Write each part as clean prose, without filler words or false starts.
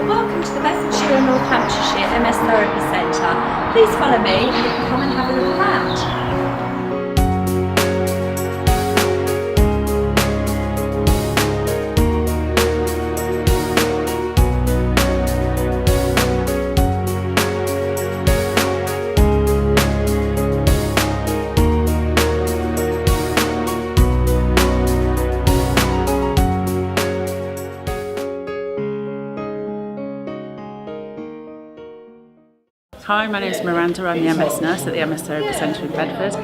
Welcome to the Bedfordshire Northamptonshire MS Therapy Centre. Please follow me and you can come and have a look around. Hi, my name is Miranda. I'm the MS nurse at the MS Therapy Centre in Bedford.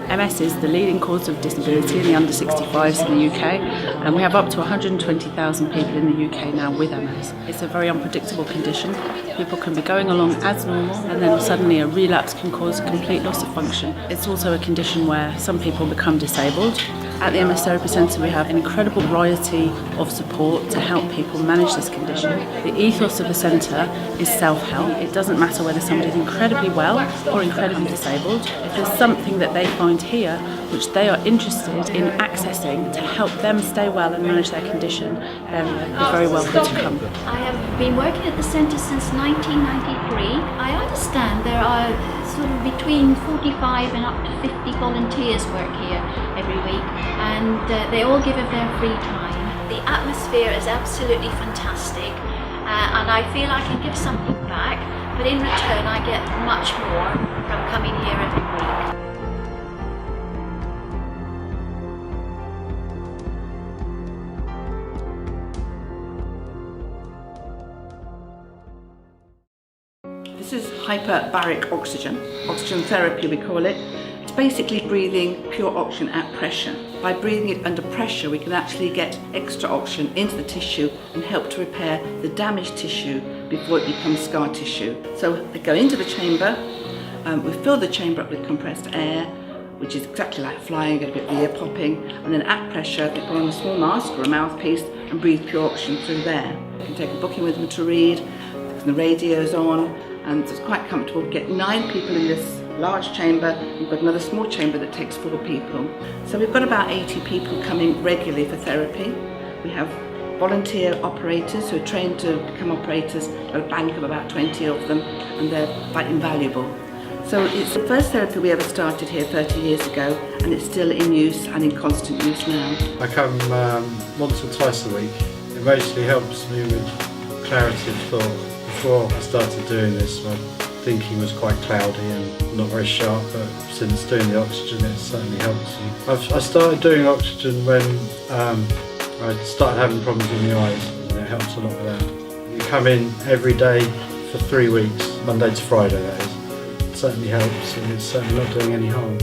MS is the leading cause of disability in the under 65s in the UK, and we have up to 120,000 people in the UK now with MS. It's a very unpredictable condition. People can be going along as normal and then suddenly a relapse can cause a complete loss of function. It's also a condition where some people become disabled. At the MS Therapy Centre we have an incredible variety of support to help people manage this condition. The ethos of the centre is self-help. It doesn't matter whether somebody's incredibly well or incredibly disabled. If there's something that they find here which they are interested in accessing to help them stay well and manage their condition, then you're very welcome to come. I have been working at the centre since 1993. I understand there are sort of between 45 and up to 50 volunteers work here every week, and they all give of their free time. The atmosphere is absolutely fantastic, and I feel I can give something back, but in return I get much more from coming here every week. This is hyperbaric oxygen therapy we call it. It's basically breathing pure oxygen at pressure. By breathing it under pressure we can actually get extra oxygen into the tissue and help to repair the damaged tissue before it becomes scar tissue. So they go into the chamber, we fill the chamber up with compressed air, which is exactly like flying, get a bit of ear popping, and then at pressure they put on a small mask or a mouthpiece and breathe pure oxygen through there. You can take a booking with them to read, the radio's on, and it's quite comfortable. We get 9 people in this large chamber. We've got another small chamber that takes 4 people. So we've got about 80 people coming regularly for therapy. We have volunteer operators who are trained to become operators, a bank of about 20 of them, and they're quite invaluable. So it's the first therapy we ever started here 30 years ago, and it's still in use and in constant use now. I come once or twice a week. It mostly helps me with clarity of thought. Before I started doing this, my thinking was quite cloudy and not very sharp, but since doing the oxygen it certainly helps you. I started doing oxygen when I started having problems in the eyes, and it helps a lot with that. You come in every day for 3 weeks, Monday to Friday that is. It certainly helps, and it's certainly not doing any harm.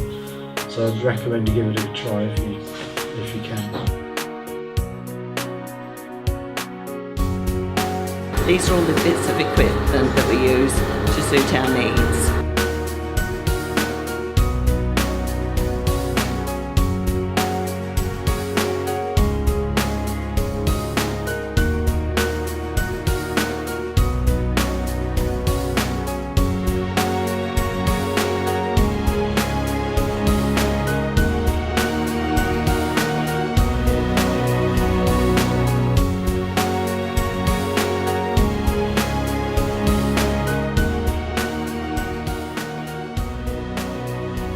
So I'd recommend you give it a try if you can. These are all the bits of equipment that we use to suit our needs.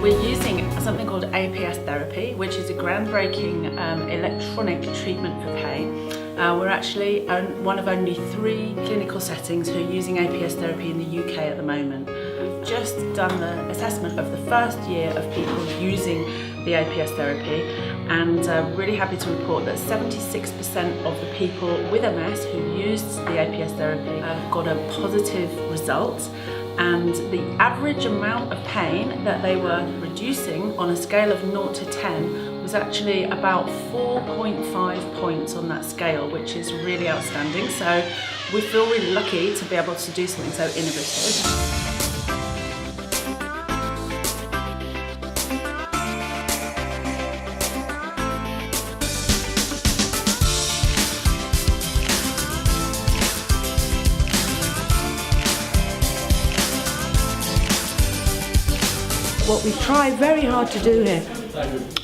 We're using something called APS therapy, which is a groundbreaking electronic treatment for pain. We're actually one of only 3 clinical settings who are using APS therapy in the UK at the moment. We've just done the assessment of the first year of people using the APS therapy, and really happy to report that 76% of the people with MS who used the APS therapy got a positive result. And the average amount of pain that they were reducing on a scale of 0 to 10 was actually about 4.5 points on that scale, which is really outstanding. So we feel really lucky to be able to do something so innovative. What we try very hard to do here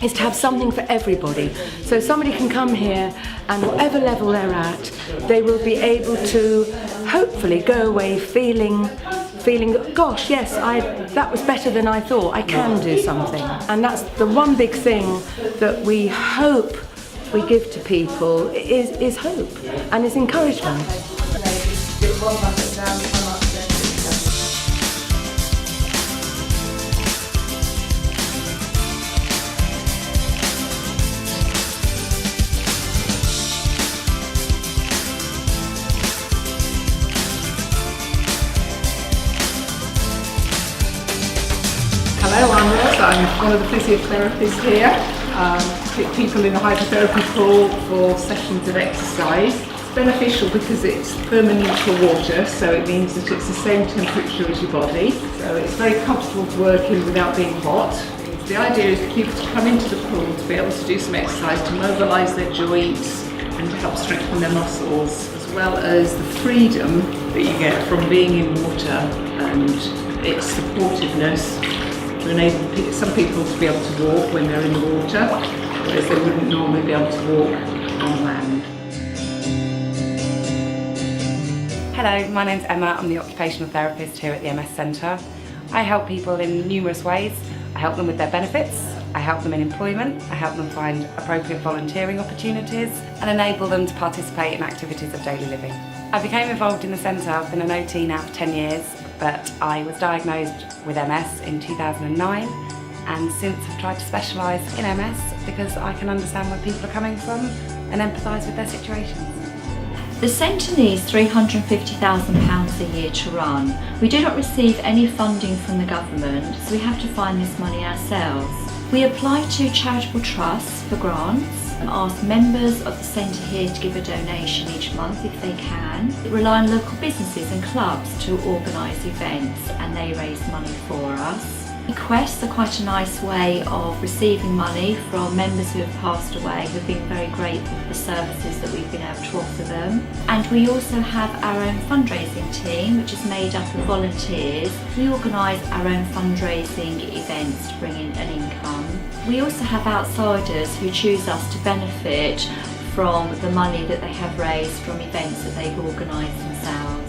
is to have something for everybody. So somebody can come here and whatever level they're at, they will be able to hopefully go away feeling, gosh, yes, that was better than I thought. I can do something. And that's the one big thing that we hope we give to people is hope and is encouragement. Hello, I'm Rose. I'm one of the physiotherapists here. Pick people in the hypotherapy pool for sessions of exercise. It's beneficial because it's thermoneutral water, so it means that it's the same temperature as your body. So it's very comfortable to work in without being hot. The idea is for people to come into the pool to be able to do some exercise to mobilise their joints and to help strengthen their muscles, as well as the freedom that you get from being in water and its supportiveness to enable some people to be able to walk when they're in the water, whereas they wouldn't normally be able to walk on land. Hello, my name's Emma. I'm the occupational therapist here at the MS Centre. I help people in numerous ways. I help them with their benefits, I help them in employment, I help them find appropriate volunteering opportunities and enable them to participate in activities of daily living. I became involved in the centre. I've been an OT now for 10 years, but I was diagnosed with MS in 2009 and since I've tried to specialise in MS because I can understand where people are coming from and empathise with their situations. The centre needs £350,000 a year to run. We do not receive any funding from the government, so we have to find this money ourselves. We apply to charitable trusts for grants and ask members of the centre here to give a donation each month if they can. We rely on local businesses and clubs to organise events and they raise money for us. Requests are quite a nice way of receiving money from members who have passed away who have been very grateful for the services that we've been able to offer them. And we also have our own fundraising team which is made up of volunteers. We organise our own fundraising events to bring in an income. We also have outsiders who choose us to benefit from the money that they have raised from events that they've organised themselves.